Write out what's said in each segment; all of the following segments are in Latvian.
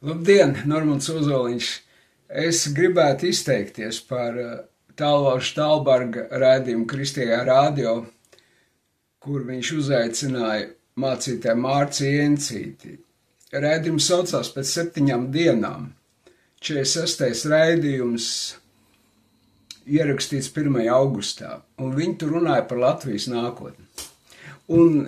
Labdien, Normons Ozoliņš. Es gribētu izteikties par Tālvalša Tālbarga raidījumu Kristīgajā radio, kur viņš uzaicināja mācītāju Mārci Jencīti. Raidījums saucās pēc 7 dienām. 46. raidījums ierakstīts 1. augustā, un viņi tur runāja par Latvijas nākotni. Un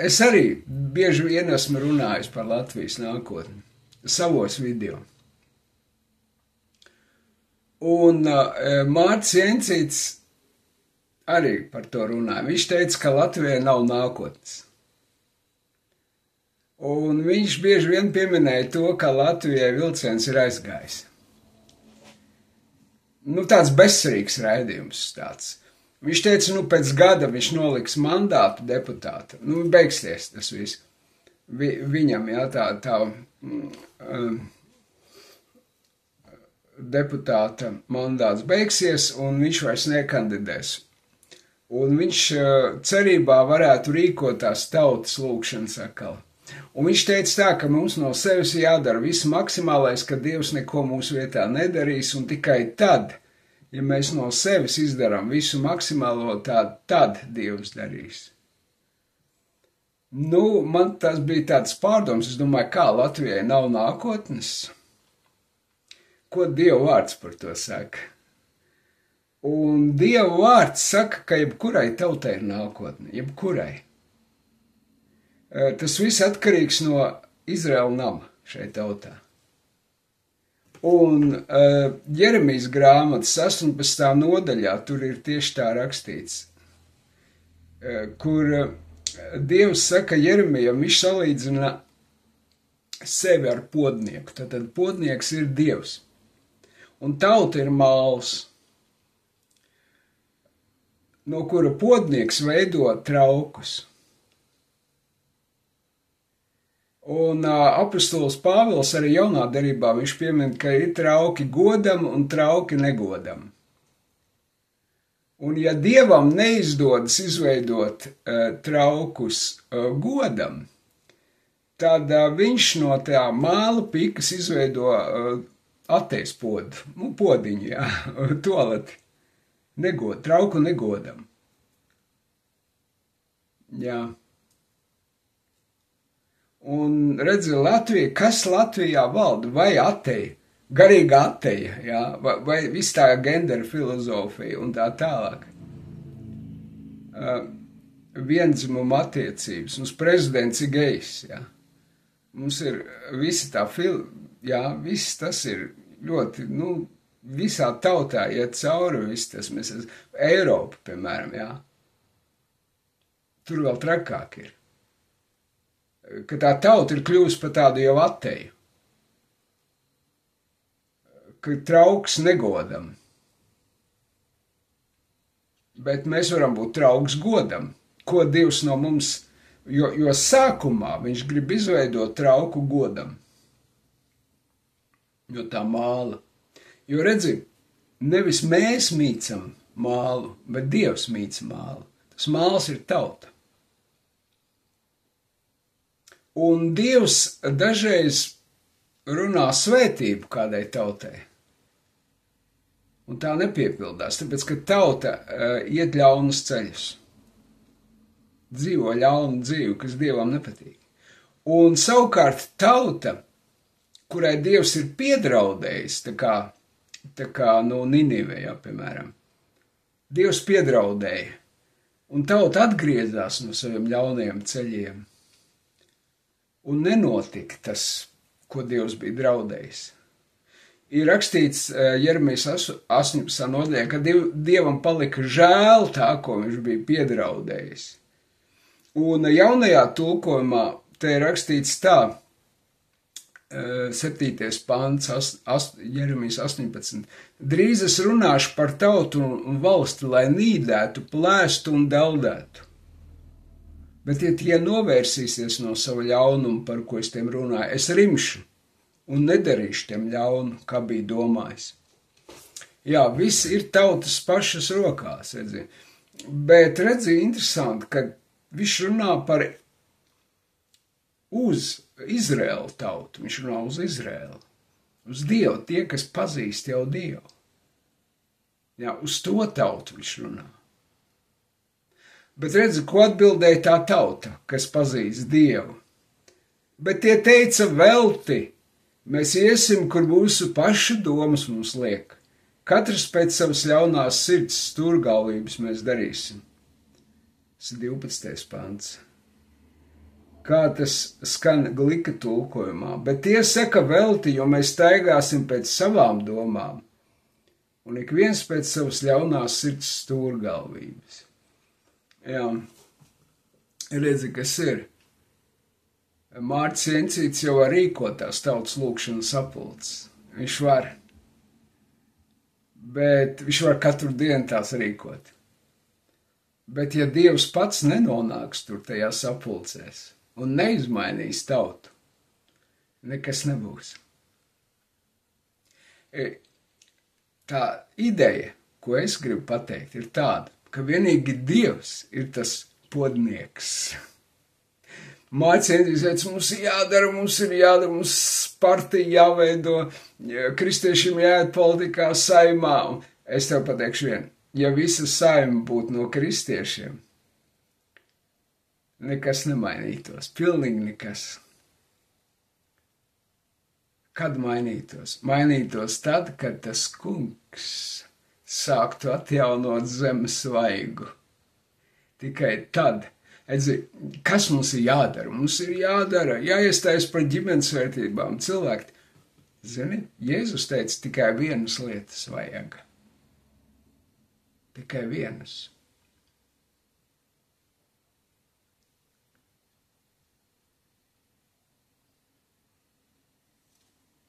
es arī bieži vien esmu runājis par Latvijas nākotni savos video. Un Mārcis Jencīts arī par to runāja. Viņš teica, ka Latvijai nav nākotnes. Un viņš bieži vien pieminēja to, ka Latvijai vilciens ir aizgājis. Tāds bezcerīgs raidījums tāds. Viņš teica, pēc gada viņš noliks mandātu deputāta. Beigsies tas viss. Viņam, tā deputāta mandāts beigsies, un viņš vairs nekandidēs. Un viņš cerībā varētu rīkot tās tautas lūgšanas atkal. Un viņš teica tā, ka mums no sevis jādara viss maksimālais, ka Dievs neko mūsu vietā nedarīs, un tikai tad, ja mēs no sevis izdarām visu maksimālo, tad Dievs darīs. Man tas bija tāds pārdoms, es domāju, kā Latvijai nav nākotnes? Ko Dieva vārds par to saka? Un Dieva vārds saka, ka jebkurai tautai ir nākotne, jebkurai. Tas viss atkarīgs no Izraēla nama šai tautā. Un Jeremijas grāmatas 18. nodaļā tur ir tieši tā rakstīts, kur Dievs saka Jeremijam, viņš salīdzina sevi ar podnieku. Tātad podnieks ir Dievs. Un tauta ir māls, no kura podnieks veido traukus. Un apostols Pāvils arī jaunā derībā viņš piemin, ka ir trauki godam un trauki negodam. Un ja Dievam neizdodas izveidot traukus godam, tad viņš no tā māla pikas izveido ateis podiņu, toaleti, trauku negodam. Jā. Un redzi, Latvija, kas Latvijā valda? Vai ateja, garīga ateja, vai viss tā gendera filozofija un tā tālāk. Vienzimuma attiecības, mums prezidents ir gejs, Mums ir visa tā viss tas ir ļoti, visā tautā iet cauri, viss tas, mēs esam, Eiropa, piemēram, Tur vēl trakāk ir. Ka tā tauta ir kļuvusi par tādu jau ateju, ka trauks negodam, bet mēs varam būt trauks godam, ko Dievs no mums, jo sākumā viņš grib izveidot trauku godam, jo tā māla, jo redzi, nevis mēs mīcam mālu, bet Dievs mīc mālu, tas māls ir tauta. Un Dievs dažreiz runā svētību kādai tautai. Un tā nepiepildās, tāpēc, ka tauta iet ļaunus ceļus. Dzīvo ļaunu dzīvi, kas Dievam nepatīk. Un savukārt tauta, kurai Dievs ir piedraudējis, tā kā Ninive, piemēram. Dievs piedraudēja, un tauta atgriezās no saviem ļaunajiem ceļiem. Un nenotika tas, ko Dievs bija draudējis. Ir rakstīts Jeremijas 18. nodaļā, ka Dievam palika žēl tā, ko viņš bija piedraudējis. Un jaunajā tulkojumā te ir rakstīts tā, 7. pants, Jeremijas 18. Drīz es runāšu par tautu un valsti, lai nīdētu, plēstu un deldētu. Bet, ja tie novērsīsies no sava ļaunuma, par ko es tiem runāju, es rimšu un nedarīšu tiem ļaunu, kā bija domājis. Viss ir tautas pašas rokās, redzi. Bet, redzi, interesanti, ka viņš runā par uz Izraēlu tautu, viņš runā uz Izraēlu, uz Dievu, tie, kas pazīst jau Dievu. Jā, uz to tautu viņš runā. Bet redzi, ko atbildēja tā tauta, kas pazīst Dievu. Bet tie teica velti, mēs iesim, kur mūsu pašu domas mums liek. Katrs pēc savas ļaunās sirds stūrgalvības mēs darīsim. Tas ir 12. pants. Kā tas skan Glika tulkojumā, bet tie saka velti, jo mēs staigāsim pēc savām domām, un ik viens pēc savas ļaunās sirds stūrgalvības. Jā, redzi, kas ir. Mārcis Jencīts jau var rīkot tās tautas lūkšanas sapulces. Viņš var. Bet viņš var katru dienu tās rīkot. Bet ja Dievs pats nenonāks tur tajās sapulcēs un neizmainīs tautu, nekas nebūs. Tā ideja, ko es gribu pateikt, ir tāda, ka vienīgi Dievs ir tas podnieks. Mācīties, mums ir jādara, mums partija jāveido, kristiešiem jāiet politikā saimā. Es tev pateikšu vienu, ja visa saima būtu no kristiešiem, nekas nemainītos, pilnīgi nekas. Kad mainītos? Mainītos tad, kad tas kungs sāktu atjaunot zemes vaigu. Tikai tad. Edzi, kas mums ir jādara? Mums ir jādara, jāiestājas par ģimenes vērtībām. Cilvēki, zini, Jēzus teica, tikai vienas lietas vajag. Tikai vienas.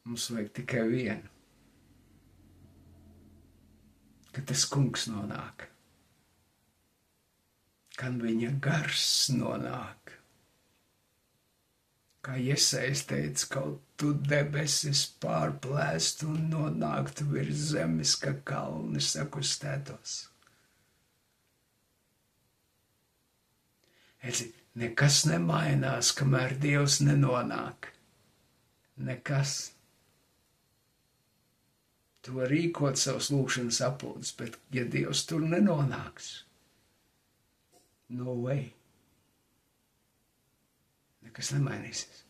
Mums vajag tikai vienu. Kad tas kungs nonāk. Kad viņa gars nonāk. Kā Jesajs teica, kaut tu debesis pārplēst un nonāktu virs zemes, ka kalni sakustētos. Nekas nemainās, kamēr Dievs nenonāk. Nekas. Tu vari rīkot savus lūkšanas sapulces, bet ja Dievs tur nenonāks, no way. Nekas nemainīsies.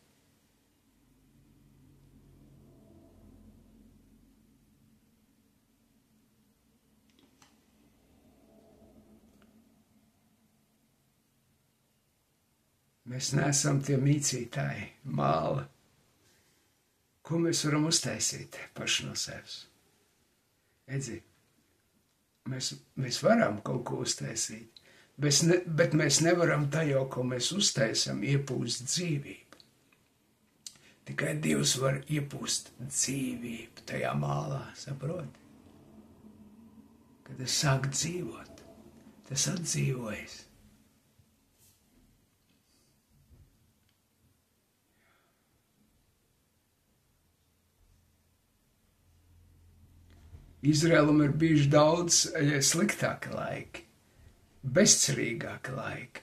Mēs neesam tie mīcītāji, māla. Ko mēs varam uztaisīt paši no sevis? Edzi, mēs varam kaut ko uztaisīt, bet mēs nevaram tajā, ko mēs uztaisam, iepūst dzīvību. Tikai Dievs var iepūst dzīvību tajā mālā, saproti? Kad es sāku dzīvot, tas atdzīvojas. Izraēlam ir bijuši daudz sliktāki laiki, bezcerīgāki laiki.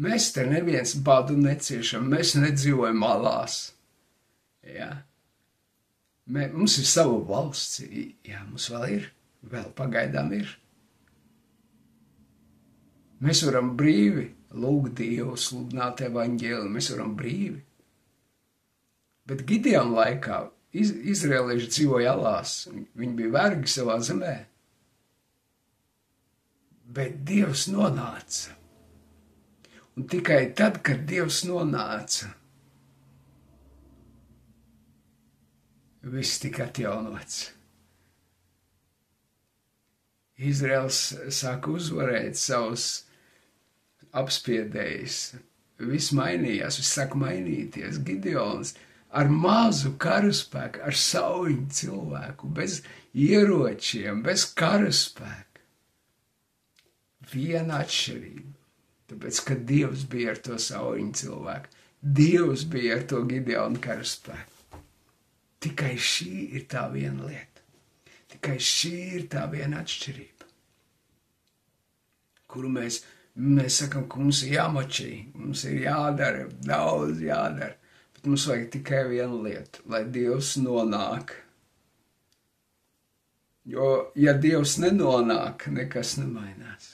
Mēs te neviens badu neciešam, mēs nedzīvojam malās. Jā. Mums ir sava valsts, jā, mums vēl pagaidām ir. Mēs varam brīvi lūgt Dievu, sludināt evaņģēliju, mēs varam brīvi. Bet Gideona laikā Izraēlieši dzīvoja alās, viņi bija vergi savā zemē. Bet Dievs nonāca. Un tikai tad, kad Dievs nonāca, viss tika atjaunots. Izraels sāka uzvarēt savus apspiedējus. Viss mainījās, viss sāka mainīties. Gideons ar mazu karaspēku, ar sauņu cilvēku, bez ieročiem, bez karaspēka. Viena atšķirība, tāpēc, ka Dievs bija ar to sauņu cilvēku. Dievs bija ar to Gideonu karaspēku. Tikai šī ir tā viena lieta. Tikai šī ir tā viena atšķirība, kuru mēs Mēs sakam, ka mums ir jāmačī, mums ir jādara, daudz jādara, bet mums vajag tikai vienu lietu, lai Dievs nonāk. Jo, ja Dievs nenonāk, nekas nemainās.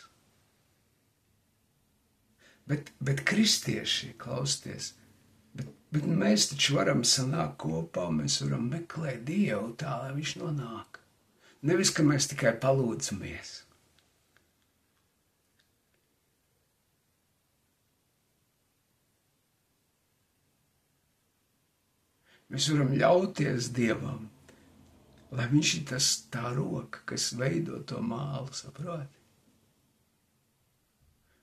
Bet kristieši, klausieties, bet mēs taču varam sanākt kopā, mēs varam meklēt Dievu tā, lai viņš nonāk. Nevis, ka mēs tikai palūdzamies. Mēs varam ļauties Dievam, lai viņš ir tā roka, kas veido to mālu, saproti.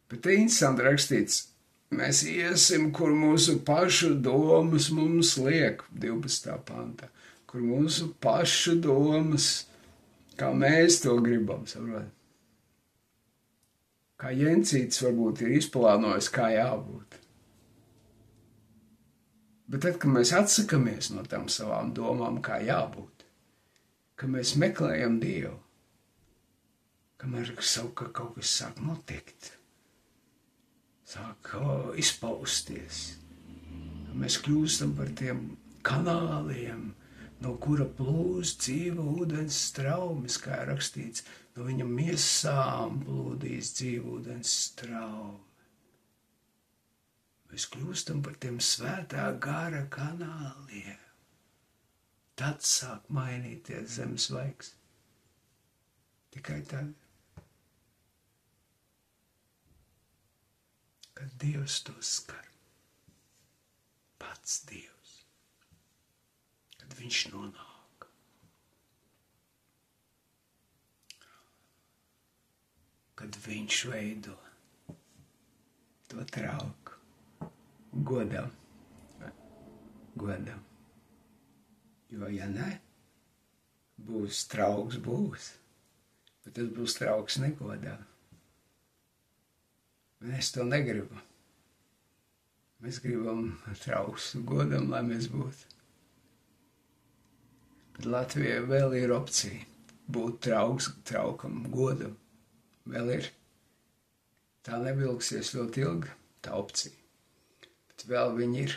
Bet te interesanti rakstīts, mēs iesim, kur mūsu pašu domas mums liek, 12. pantā, kur mūsu pašu domas, kā mēs to gribam, saprot. Kā Jencītis varbūt ir izplānojis, kā jābūt. Bet tad, kad mēs atsakamies no tām savām domām, kā jābūt, ka mēs meklējam Dievu, kamēr kaut kas sāk notikt, sāk izpausties. Mēs kļūstam par tiem kanāliem, no kura plūst dzīva ūdens straumes, kā rakstīts, no viņa miesām plūdīs dzīva ūdens straume. Mēs kļūstam par tiem svētā gara kanāliem. Tad sāk mainīties zemes vaigs. Tikai tad. Kad Dievs to skar, pats Dievs, kad viņš nonāk. Kad viņš veido to trauku godam. Jo, ja ne, būs trauks, bet tas būs trauks negodam. Mēs to negribam. Mēs gribam trauks godam, lai mēs būtu. Bet Latvijai vēl ir opcija būt traukam godam. Vēl ir. Tā nevilksies ļoti ilgi, tā opcija. Bet vēl viņi ir.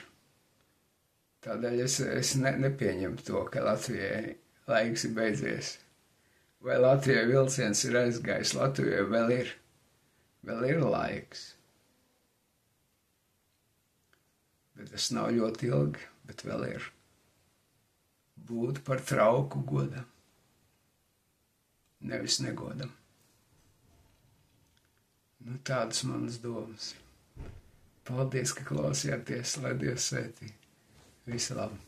Tādēļ es nepieņemu to, ka Latvijai laiks ir beidzies. Vai Latvijai vilciens ir aizgājis, Latvijai vēl ir laiks. Bet tas nav ļoti ilgi, bet vēl ir. Būt par trauku godam, nevis negodam. Tādas manas domas. Paldies, ka klausījāties, lai Dievs svētī. Visu labu!